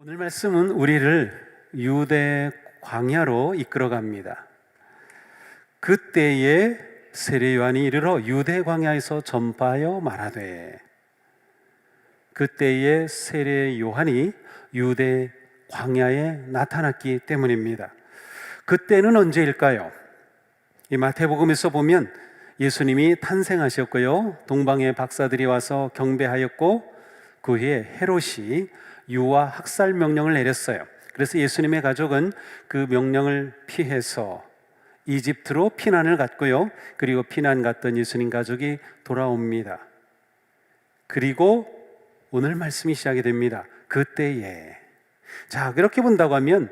오늘 말씀은 우리를 유대 광야로 이끌어 갑니다. 그때에 세례 요한이 이르러 유대 광야에서 전파하여 말하되, 그때에 세례 요한이 유대 광야에 나타났기 때문입니다. 그때는 언제일까요? 이 마태복음에서 보면 예수님이 탄생하셨고요, 동방의 박사들이 와서 경배하였고, 그 후에 헤롯이 유아 학살 명령을 내렸어요. 그래서 예수님의 가족은 그 명령을 피해서 이집트로 피난을 갔고요, 그리고 피난 갔던 예수님 가족이 돌아옵니다. 그리고 오늘 말씀이 시작이 됩니다. 그때에. 자, 그렇게 본다고 하면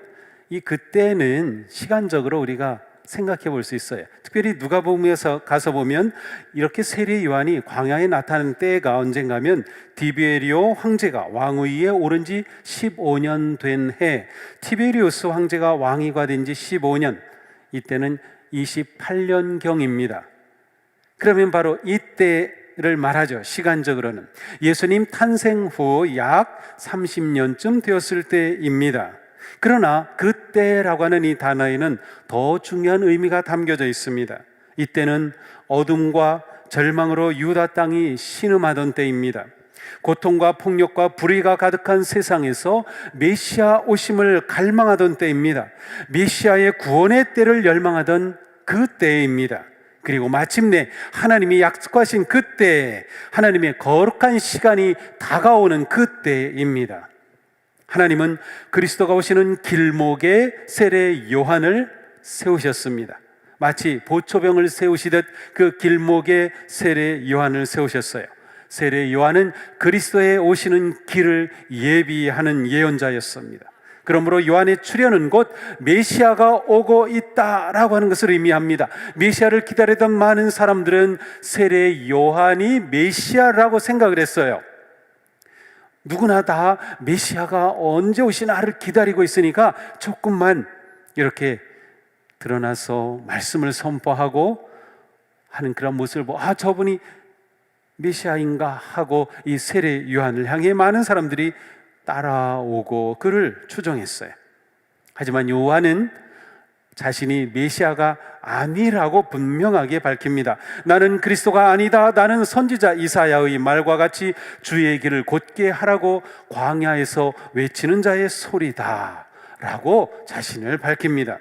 이 그때는 시간적으로 우리가 생각해 볼 수 있어요. 특별히 누가복음에서 가서 보면 이렇게 세례 요한이 광야에 나타난 때가 언젠가면 디베리오 황제가 왕위에 오른 지 15년 된 해, 티베리우스 황제가 왕위가 된 지 15년, 이때는 28년경입니다. 그러면 바로 이때를 말하죠. 시간적으로는 예수님 탄생 후 약 30년쯤 되었을 때입니다. 그러나 그때라고 하는 이 단어에는 더 중요한 의미가 담겨져 있습니다. 이때는 어둠과 절망으로 유다 땅이 신음하던 때입니다. 고통과 폭력과 불의가 가득한 세상에서 메시아 오심을 갈망하던 때입니다. 메시아의 구원의 때를 열망하던 그 때입니다. 그리고 마침내 하나님이 약속하신 그때, 하나님의 거룩한 시간이 다가오는 그때입니다. 하나님은 그리스도가 오시는 길목에 세례 요한을 세우셨습니다. 마치 보초병을 세우시듯 그 길목에 세례 요한을 세우셨어요. 세례 요한은 그리스도의 오시는 길을 예비하는 예언자였습니다. 그러므로 요한의 출현은 곧 메시아가 오고 있다라고 하는 것을 의미합니다. 메시아를 기다리던 많은 사람들은 세례 요한이 메시아라고 생각을 했어요. 누구나 다 메시아가 언제 오시나를 기다리고 있으니까 조금만 이렇게 드러나서 말씀을 선포하고 하는 그런 모습을 보고, 저분이 메시아인가 하고 이 세례 요한을 향해 많은 사람들이 따라오고 그를 추종했어요. 하지만 요한은 자신이 메시아가 아니라고 분명하게 밝힙니다. 나는 그리스도가 아니다. 나는 선지자 이사야의 말과 같이 주의 길을 곧게 하라고 광야에서 외치는 자의 소리다 라고 자신을 밝힙니다.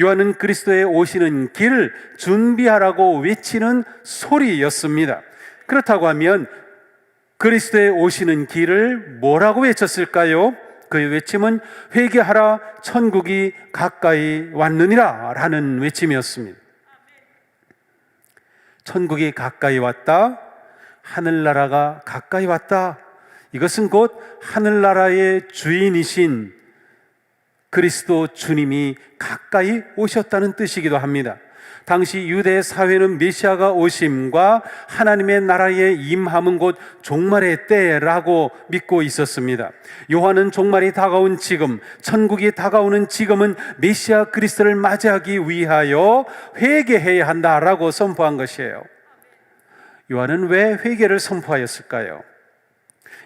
요한은 그리스도의 오시는 길을 준비하라고 외치는 소리였습니다. 그렇다고 하면 그리스도의 오시는 길을 뭐라고 외쳤을까요? 그의 외침은 회개하라, 천국이 가까이 왔느니라 라는 외침이었습니다. 천국이 가까이 왔다, 하늘나라가 가까이 왔다, 이것은 곧 하늘나라의 주인이신 그리스도 주님이 가까이 오셨다는 뜻이기도 합니다. 당시 유대 사회는 메시아가 오심과 하나님의 나라의 임함은 곧 종말의 때라고 믿고 있었습니다. 요한은 종말이 다가온 지금, 천국이 다가오는 지금은 메시아 그리스도를 맞이하기 위하여 회개해야 한다라고 선포한 것이에요. 요한은 왜 회개를 선포하였을까요?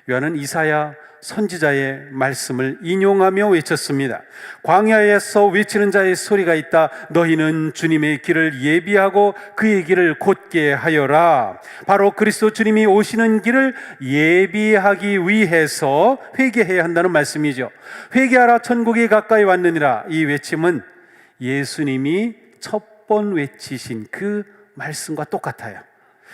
요한은 이사야 선지자의 말씀을 인용하며 외쳤습니다. 광야에서 외치는 자의 소리가 있다. 너희는 주님의 길을 예비하고 그의 길을 곧게 하여라. 바로 그리스도 주님이 오시는 길을 예비하기 위해서 회개해야 한다는 말씀이죠. 회개하라, 천국이 가까이 왔느니라. 이 외침은 예수님이 첫 번 외치신 그 말씀과 똑같아요.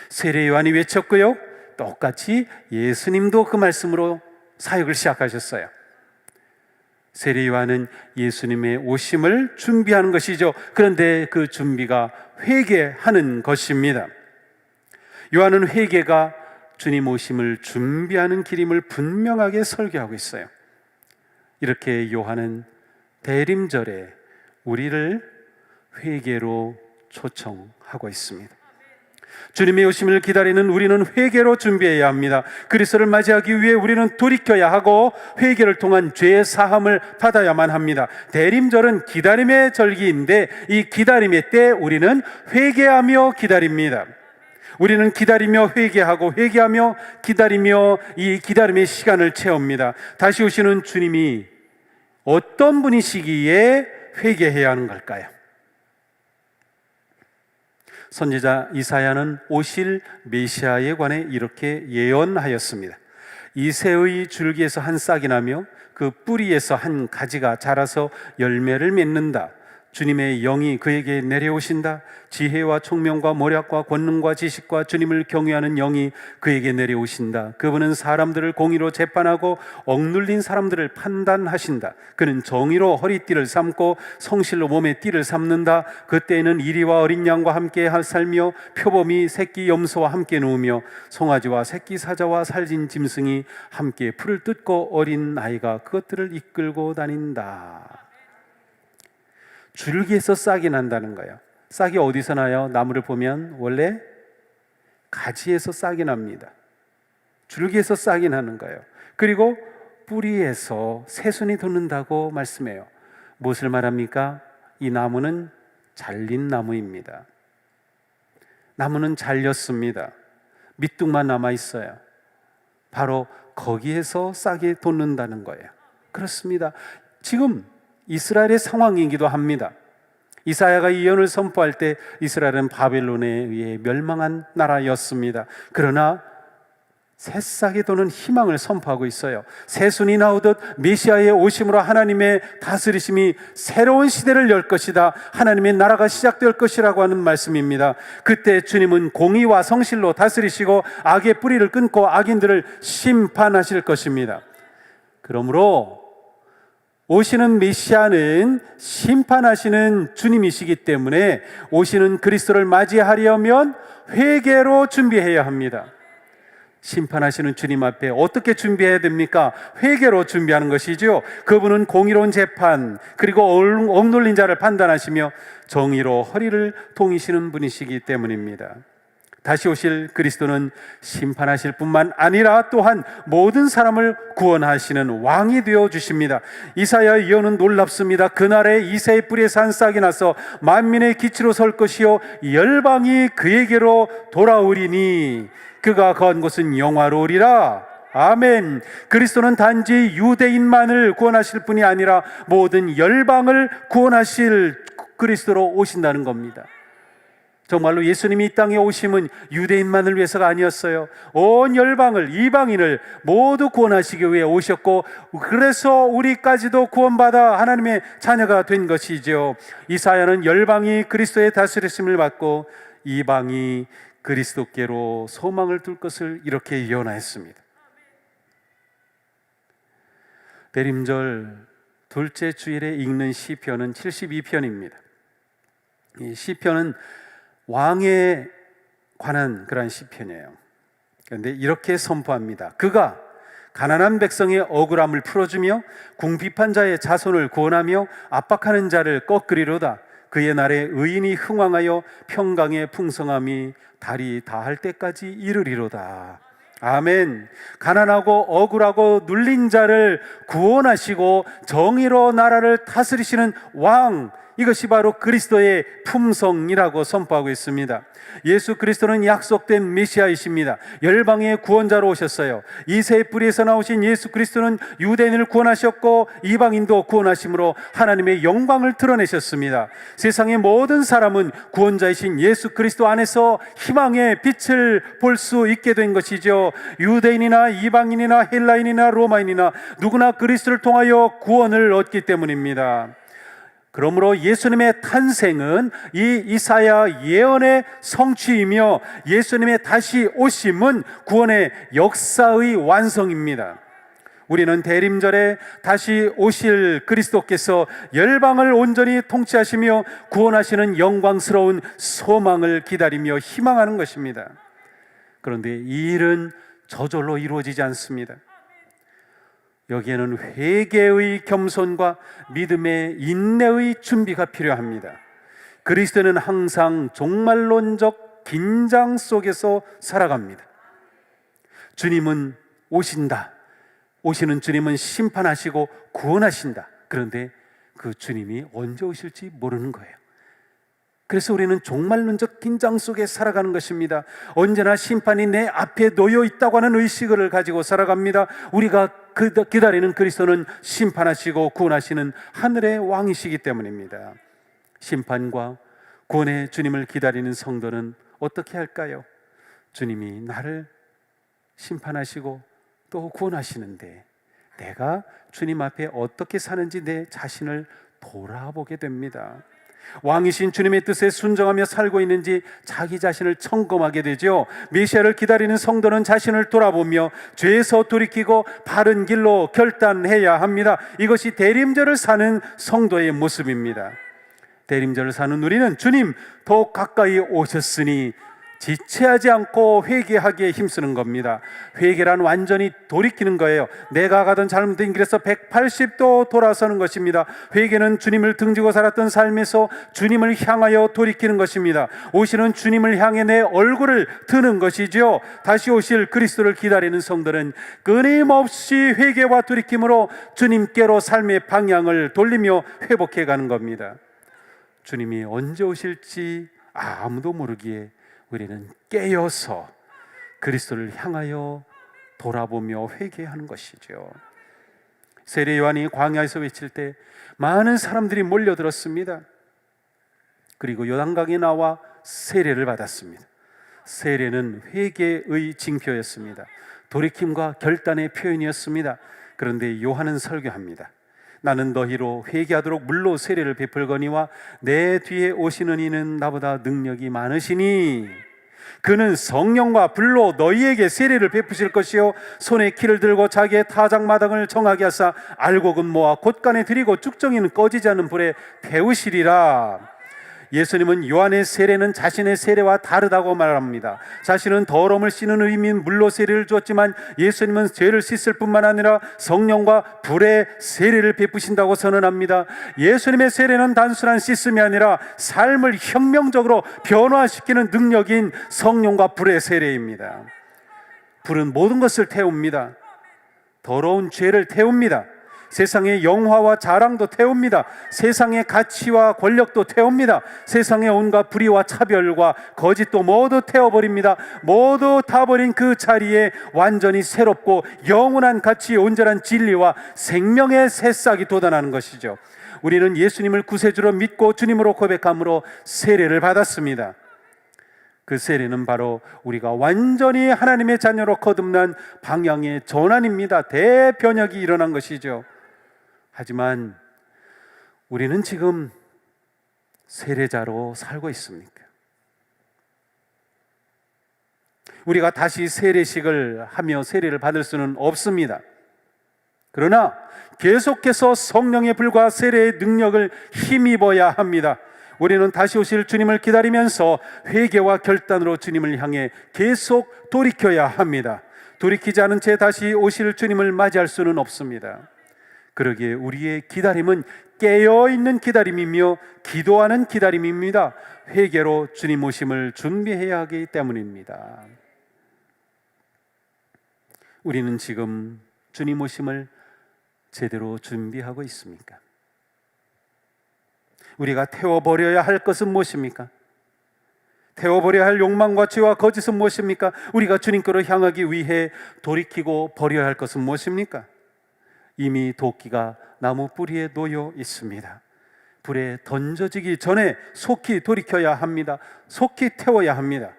세례 요한이 외쳤고요, 똑같이 예수님도 그 말씀으로 사역을 시작하셨어요. 세례 요한은 예수님의 오심을 준비하는 것이죠. 그런데 그 준비가 회개하는 것입니다. 요한은 회개가 주님 오심을 준비하는 길임을 분명하게 설교하고 있어요. 이렇게 요한은 대림절에 우리를 회개로 초청하고 있습니다. 주님의 오심을 기다리는 우리는 회개로 준비해야 합니다. 그리스도를 맞이하기 위해 우리는 돌이켜야 하고 회개를 통한 죄 사함을 받아야만 합니다. 대림절은 기다림의 절기인데 이 기다림의 때 우리는 회개하며 기다립니다. 우리는 기다리며 회개하고 회개하며 기다리며 이 기다림의 시간을 채웁니다. 다시 오시는 주님이 어떤 분이시기에 회개해야 하는 걸까요? 선지자 이사야는 오실 메시아에 관해 이렇게 예언하였습니다. 이새의 줄기에서 한 싹이 나며 그 뿌리에서 한 가지가 자라서 열매를 맺는다. 주님의 영이 그에게 내려오신다. 지혜와 총명과 모략과 권능과 지식과 주님을 경외하는 영이 그에게 내려오신다. 그분은 사람들을 공의로 재판하고 억눌린 사람들을 판단하신다. 그는 정의로 허리띠를 삼고 성실로 몸에 띠를 삼는다. 그때에는 이리와 어린 양과 함께 살며 표범이 새끼 염소와 함께 누우며 송아지와 새끼 사자와 살진 짐승이 함께 풀을 뜯고 어린 아이가 그것들을 이끌고 다닌다. 줄기에서 싹이 난다는 거예요. 싹이 어디서 나요? 나무를 보면 원래 가지에서 싹이 납니다. 줄기에서 싹이 나는 거예요. 그리고 뿌리에서 새순이 돋는다고 말씀해요. 무엇을 말합니까? 이 나무는 잘린 나무입니다. 나무는 잘렸습니다. 밑둥만 남아 있어요. 바로 거기에서 싹이 돋는다는 거예요. 그렇습니다. 지금 이스라엘의 상황이기도 합니다. 이사야가 이 예언을 선포할 때 이스라엘은 바벨론에 의해 멸망한 나라였습니다. 그러나 새싹이 도는 희망을 선포하고 있어요. 새순이 나오듯 메시아의 오심으로 하나님의 다스리심이 새로운 시대를 열 것이다. 하나님의 나라가 시작될 것이라고 하는 말씀입니다. 그때 주님은 공의와 성실로 다스리시고 악의 뿌리를 끊고 악인들을 심판하실 것입니다. 그러므로 오시는 메시아는 심판하시는 주님이시기 때문에 오시는 그리스도를 맞이하려면 회개로 준비해야 합니다. 심판하시는 주님 앞에 어떻게 준비해야 됩니까? 회개로 준비하는 것이죠. 그분은 공의로운 재판 그리고 억눌린 자를 판단하시며 정의로 허리를 동이시는 분이시기 때문입니다. 다시 오실 그리스도는 심판하실 뿐만 아니라 또한 모든 사람을 구원하시는 왕이 되어 주십니다. 이사야 예언은 놀랍습니다. 그날에 이새의 뿌리에서 한 싹이 나서 만민의 기치로 설 것이요 열방이 그에게로 돌아오리니 그가 거한 곳은 영화로우리라. 아멘. 그리스도는 단지 유대인만을 구원하실 뿐이 아니라 모든 열방을 구원하실 그리스도로 오신다는 겁니다. 정말로 예수님이 이 땅에 오심은 유대인만을 위해서가 아니었어요. 온 열방을, 이방인을 모두 구원하시기 위해 오셨고, 그래서 우리까지도 구원받아 하나님의 자녀가 된 것이죠. 이사야는 열방이 그리스도의 다스리심을 받고 이방이 그리스도께로 소망을 둘 것을 이렇게 예언하였습니다. 대림절 둘째 주일에 읽는 시편은 72편입니다. 이 시편은 왕에 관한 그런 시편이에요. 그런데 이렇게 선포합니다. 그가 가난한 백성의 억울함을 풀어주며 궁핍한 자의 자손을 구원하며 압박하는 자를 꺾으리로다. 그의 날에 의인이 흥왕하여 평강의 풍성함이 달이 다할 때까지 이르리로다. 아멘. 가난하고 억울하고 눌린 자를 구원하시고 정의로 나라를 다스리시는 왕, 이것이 바로 그리스도의 품성이라고 선포하고 있습니다. 예수 그리스도는 약속된 메시아이십니다. 열방의 구원자로 오셨어요. 이새의 뿌리에서 나오신 예수 그리스도는 유대인을 구원하셨고 이방인도 구원하심으로 하나님의 영광을 드러내셨습니다. 세상의 모든 사람은 구원자이신 예수 그리스도 안에서 희망의 빛을 볼 수 있게 된 것이죠. 유대인이나 이방인이나 헬라인이나 로마인이나 누구나 그리스도를 통하여 구원을 얻기 때문입니다. 그러므로 예수님의 탄생은 이 이사야 예언의 성취이며 예수님의 다시 오심은 구원의 역사의 완성입니다. 우리는 대림절에 다시 오실 그리스도께서 열방을 온전히 통치하시며 구원하시는 영광스러운 소망을 기다리며 희망하는 것입니다. 그런데 이 일은 저절로 이루어지지 않습니다. 여기에는 회개의 겸손과 믿음의 인내의 준비가 필요합니다. 그리스도는 항상 종말론적 긴장 속에서 살아갑니다. 주님은 오신다. 오시는 주님은 심판하시고 구원하신다. 그런데 그 주님이 언제 오실지 모르는 거예요. 그래서 우리는 종말론적 긴장 속에 살아가는 것입니다. 언제나 심판이 내 앞에 놓여 있다고 하는 의식을 가지고 살아갑니다. 우리가 기다리는 그리스도는 심판하시고 구원하시는 하늘의 왕이시기 때문입니다. 심판과 구원의 주님을 기다리는 성도는 어떻게 할까요? 주님이 나를 심판하시고 또 구원하시는데 내가 주님 앞에 어떻게 사는지 내 자신을 돌아보게 됩니다. 왕이신 주님의 뜻에 순종하며 살고 있는지 자기 자신을 점검하게 되죠. 메시아를 기다리는 성도는 자신을 돌아보며 죄에서 돌이키고 바른 길로 결단해야 합니다. 이것이 대림절을 사는 성도의 모습입니다. 대림절을 사는 우리는 주님 더 가까이 오셨으니 지체하지 않고 회개하기에 힘쓰는 겁니다. 회개란 완전히 돌이키는 거예요. 내가 가던 잘못된 길에서 180도 돌아서는 것입니다. 회개는 주님을 등지고 살았던 삶에서 주님을 향하여 돌이키는 것입니다. 오시는 주님을 향해 내 얼굴을 드는 것이죠. 다시 오실 그리스도를 기다리는 성도는 끊임없이 회개와 돌이킴으로 주님께로 삶의 방향을 돌리며 회복해 가는 겁니다. 주님이 언제 오실지 아무도 모르기에 우리는 깨어서 그리스도를 향하여 돌아보며 회개하는 것이죠. 세례 요한이 광야에서 외칠 때 많은 사람들이 몰려들었습니다. 그리고 요단강에 나와 세례를 받았습니다. 세례는 회개의 징표였습니다. 돌이킴과 결단의 표현이었습니다. 그런데 요한은 설교합니다. 나는 너희로 회개하도록 물로 세례를 베풀거니와 내 뒤에 오시는 이는 나보다 능력이 많으시니 그는 성령과 불로 너희에게 세례를 베푸실 것이요 손에 키를 들고 자기의 타작마당을 정하게 하사 알곡은 모아 곳간에 들이고 쭉정이는 꺼지지 않는 불에 태우시리라. 예수님은 요한의 세례는 자신의 세례와 다르다고 말합니다. 자신은 더러움을 씻는 의미인 물로 세례를 주었지만 예수님은 죄를 씻을 뿐만 아니라 성령과 불의 세례를 베푸신다고 선언합니다. 예수님의 세례는 단순한 씻음이 아니라 삶을 혁명적으로 변화시키는 능력인 성령과 불의 세례입니다. 불은 모든 것을 태웁니다. 더러운 죄를 태웁니다. 세상의 영화와 자랑도 태웁니다. 세상의 가치와 권력도 태웁니다. 세상의 온갖 불의와 차별과 거짓도 모두 태워버립니다. 모두 타버린 그 자리에 완전히 새롭고 영원한 가치, 온전한 진리와 생명의 새싹이 돋아나는 것이죠. 우리는 예수님을 구세주로 믿고 주님으로 고백함으로 세례를 받았습니다. 그 세례는 바로 우리가 완전히 하나님의 자녀로 거듭난 방향의 전환입니다. 대변혁이 일어난 것이죠. 하지만 우리는 지금 세례자로 살고 있습니까? 우리가 다시 세례식을 하며 세례를 받을 수는 없습니다. 그러나 계속해서 성령의 불과 세례의 능력을 힘입어야 합니다. 우리는 다시 오실 주님을 기다리면서 회개와 결단으로 주님을 향해 계속 돌이켜야 합니다. 돌이키지 않은 채 다시 오실 주님을 맞이할 수는 없습니다. 그러기에 우리의 기다림은 깨어있는 기다림이며 기도하는 기다림입니다. 회개로 주님 오심을 준비해야 하기 때문입니다. 우리는 지금 주님 오심을 제대로 준비하고 있습니까? 우리가 태워버려야 할 것은 무엇입니까? 태워버려야 할 욕망과 죄와 거짓은 무엇입니까? 우리가 주님께로 향하기 위해 돌이키고 버려야 할 것은 무엇입니까? 이미 도끼가 나무 뿌리에 놓여 있습니다. 불에 던져지기 전에 속히 돌이켜야 합니다. 속히 태워야 합니다.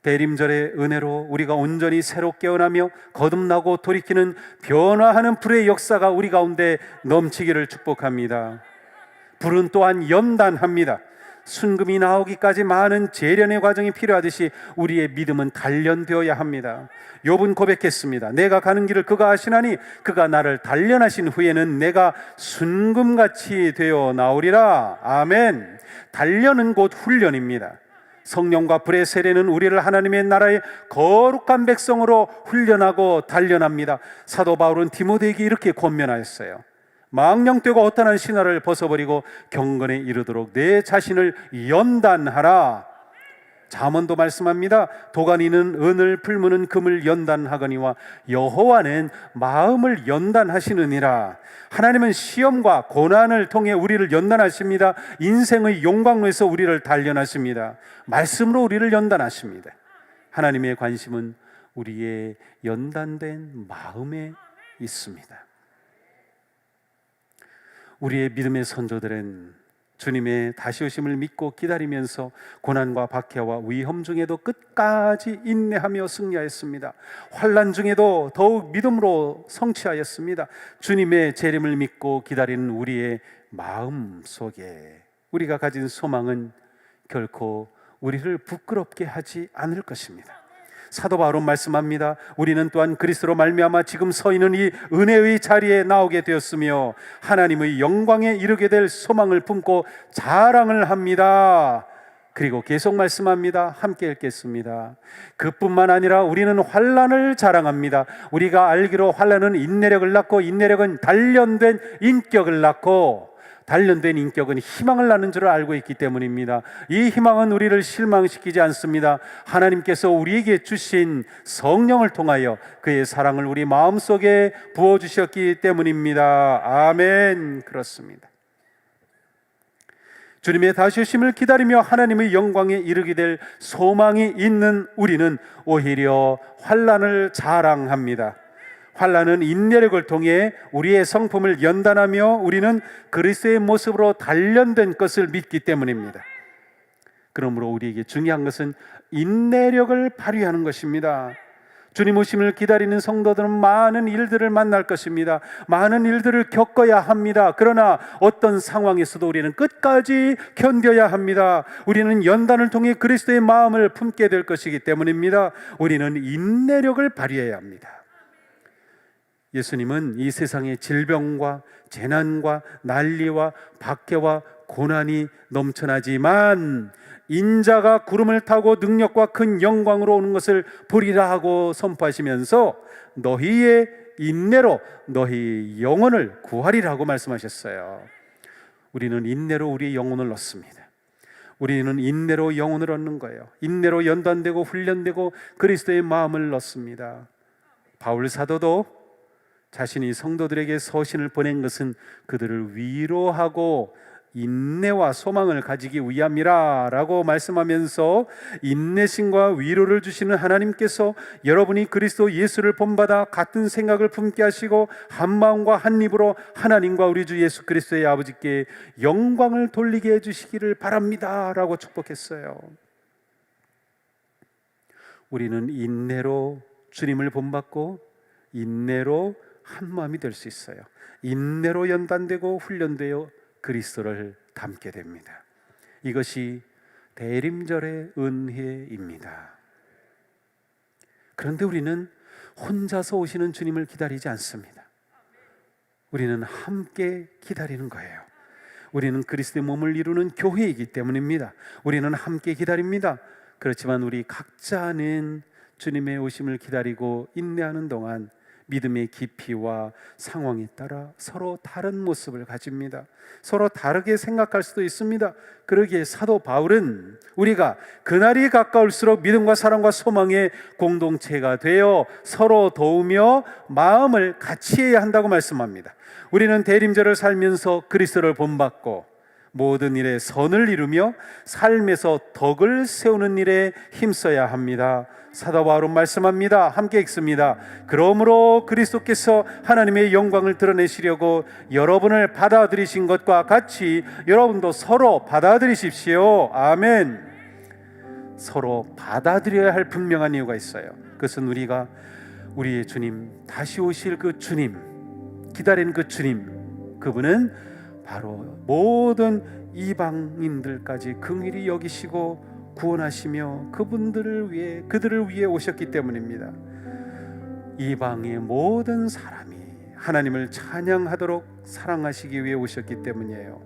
대림절의 은혜로 우리가 온전히 새로 깨어나며 거듭나고 돌이키는 변화하는 불의 역사가 우리 가운데 넘치기를 축복합니다. 불은 또한 연단합니다. 순금이 나오기까지 많은 재련의 과정이 필요하듯이 우리의 믿음은 단련되어야 합니다. 욥은 고백했습니다. 내가 가는 길을 그가 아시나니 그가 나를 단련하신 후에는 내가 순금같이 되어 나오리라. 아멘. 단련은 곧 훈련입니다. 성령과 불의 세례는 우리를 하나님의 나라의 거룩한 백성으로 훈련하고 단련합니다. 사도 바울은 디모데에게 이렇게 권면하였어요. 망령되고 허탄한 신화를 벗어버리고 경건에 이르도록 내 자신을 연단하라. 잠언도 말씀합니다. 도가니는 은을, 풀무는 금을 연단하거니와 여호와는 마음을 연단하시느니라. 하나님은 시험과 고난을 통해 우리를 연단하십니다. 인생의 용광로에서 우리를 단련하십니다. 말씀으로 우리를 연단하십니다. 하나님의 관심은 우리의 연단된 마음에 있습니다. 우리의 믿음의 선조들은 주님의 다시 오심을 믿고 기다리면서 고난과 박해와 위험 중에도 끝까지 인내하며 승리하였습니다. 환난 중에도 더욱 믿음으로 성취하였습니다. 주님의 재림을 믿고 기다리는 우리의 마음 속에 우리가 가진 소망은 결코 우리를 부끄럽게 하지 않을 것입니다. 사도 바울은 말씀합니다. 우리는 또한 그리스도로 말미암아 지금 서 있는 이 은혜의 자리에 나오게 되었으며 하나님의 영광에 이르게 될 소망을 품고 자랑을 합니다. 그리고 계속 말씀합니다. 함께 읽겠습니다. 그뿐만 아니라 우리는 환난을 자랑합니다. 우리가 알기로 환난은 인내력을 낳고 인내력은 단련된 인격을 낳고 단련된 인격은 희망을 낳는 줄 알고 있기 때문입니다. 이 희망은 우리를 실망시키지 않습니다. 하나님께서 우리에게 주신 성령을 통하여 그의 사랑을 우리 마음속에 부어주셨기 때문입니다. 아멘. 그렇습니다. 주님의 다시 오심을 기다리며 하나님의 영광에 이르게 될 소망이 있는 우리는 오히려 환난을 자랑합니다. 환난은 인내력을 통해 우리의 성품을 연단하며 우리는 그리스도의 모습으로 단련된 것을 믿기 때문입니다. 그러므로 우리에게 중요한 것은 인내력을 발휘하는 것입니다. 주님 오심을 기다리는 성도들은 많은 일들을 만날 것입니다. 많은 일들을 겪어야 합니다. 그러나 어떤 상황에서도 우리는 끝까지 견뎌야 합니다. 우리는 연단을 통해 그리스도의 마음을 품게 될 것이기 때문입니다. 우리는 인내력을 발휘해야 합니다. 예수님은 이 세상의 질병과 재난과 난리와 박해와 고난이 넘쳐나지만 인자가 구름을 타고 능력과 큰 영광으로 오는 것을 보리라 하고 선포하시면서 너희의 인내로 너희 영혼을 구하리라고 말씀하셨어요. 우리는 인내로 우리의 영혼을 얻습니다. 우리는 인내로 영혼을 얻는 거예요. 인내로 연단되고 훈련되고 그리스도의 마음을 얻습니다. 바울 사도도 자신이 성도들에게 서신을 보낸 것은 그들을 위로하고 인내와 소망을 가지기 위함이라 라고 말씀하면서 인내심과 위로를 주시는 하나님께서 여러분이 그리스도 예수를 본받아 같은 생각을 품게 하시고 한 마음과 한 입으로 하나님과 우리 주 예수 그리스도의 아버지께 영광을 돌리게 해주시기를 바랍니다 라고 축복했어요. 우리는 인내로 주님을 본받고 인내로 한 마음이 될 수 있어요. 인내로 연단되고 훈련되어 그리스도를 닮게 됩니다. 이것이 대림절의 은혜입니다. 그런데 우리는 혼자서 오시는 주님을 기다리지 않습니다. 우리는 함께 기다리는 거예요. 우리는 그리스도의 몸을 이루는 교회이기 때문입니다. 우리는 함께 기다립니다. 그렇지만 우리 각자는 주님의 오심을 기다리고 인내하는 동안 믿음의 깊이와 상황에 따라 서로 다른 모습을 가집니다. 서로 다르게 생각할 수도 있습니다. 그러기에 사도 바울은 우리가 그날이 가까울수록 믿음과 사랑과 소망의 공동체가 되어 서로 도우며 마음을 같이 해야 한다고 말씀합니다. 우리는 대림절을 살면서 그리스도를 본받고 모든 일에 선을 이루며 삶에서 덕을 세우는 일에 힘써야 합니다. 사도 바울은 말씀합니다. 함께 읽습니다. 그러므로 그리스도께서 하나님의 영광을 드러내시려고 여러분을 받아들이신 것과 같이 여러분도 서로 받아들이십시오. 아멘. 서로 받아들여야 할 분명한 이유가 있어요. 그것은 우리가 우리의 주님, 다시 오실 그 주님, 기다리는 그 주님, 그분은 바로 모든 이방인들까지 긍휼히 여기시고 구원하시며 그들을 위해 오셨기 때문입니다. 이방의 모든 사람이 하나님을 찬양하도록 사랑하시기 위해 오셨기 때문이에요.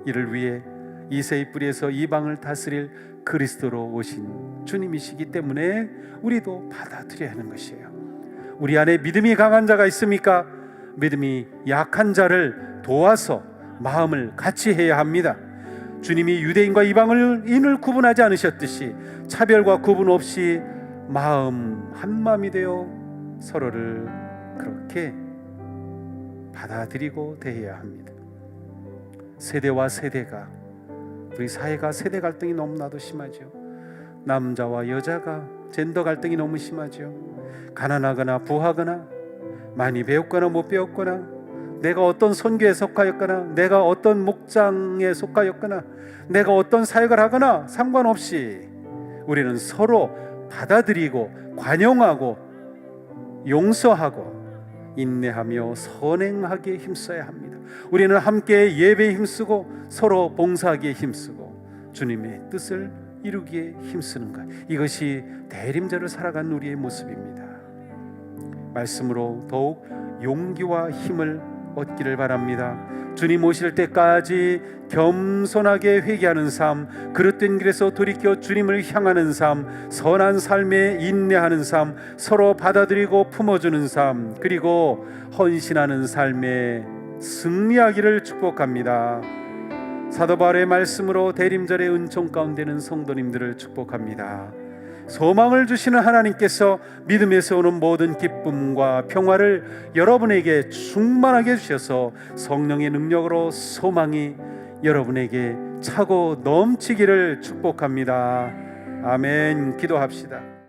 이를 위해 이새의 뿌리에서 이방을 다스릴 그리스도로 오신 주님이시기 때문에 우리도 받아들여야 하는 것이에요. 우리 안에 믿음이 강한 자가 있습니까? 믿음이 약한 자를 도와서 마음을 같이 해야 합니다. 주님이 유대인과 이방인을 구분하지 않으셨듯이 차별과 구분 없이 마음 한 마음이 되어 서로를 그렇게 받아들이고 대해야 합니다. 세대와 세대가, 우리 사회가 세대 갈등이 너무나도 심하죠. 남자와 여자가 젠더 갈등이 너무 심하죠. 가난하거나 부하거나, 많이 배웠거나 못 배웠거나, 내가 어떤 선교에 속하였거나, 내가 어떤 목장에 속하였거나, 내가 어떤 사역을 하거나 상관없이 우리는 서로 받아들이고 관용하고 용서하고 인내하며 선행하기에 힘써야 합니다. 우리는 함께 예배에 힘쓰고 서로 봉사하기에 힘쓰고 주님의 뜻을 이루기에 힘쓰는 것, 이것이 대림절을 살아가는 우리의 모습입니다. 말씀으로 더욱 용기와 힘을 얻기를 바랍니다. 주님 오실 때까지 겸손하게 회개하는 삶, 그릇된 길에서 돌이켜 주님을 향하는 삶, 선한 삶에 인내하는 삶, 서로 받아들이고 품어주는 삶, 그리고 헌신하는 삶에 승리하기를 축복합니다. 사도 바울의 말씀으로 대림절의 은총 가운데는 성도님들을 축복합니다. 소망을 주시는 하나님께서 믿음에서 오는 모든 기쁨과 평화를 여러분에게 충만하게 주셔서 성령의 능력으로 소망이 여러분에게 차고 넘치기를 축복합니다. 아멘. 기도합시다.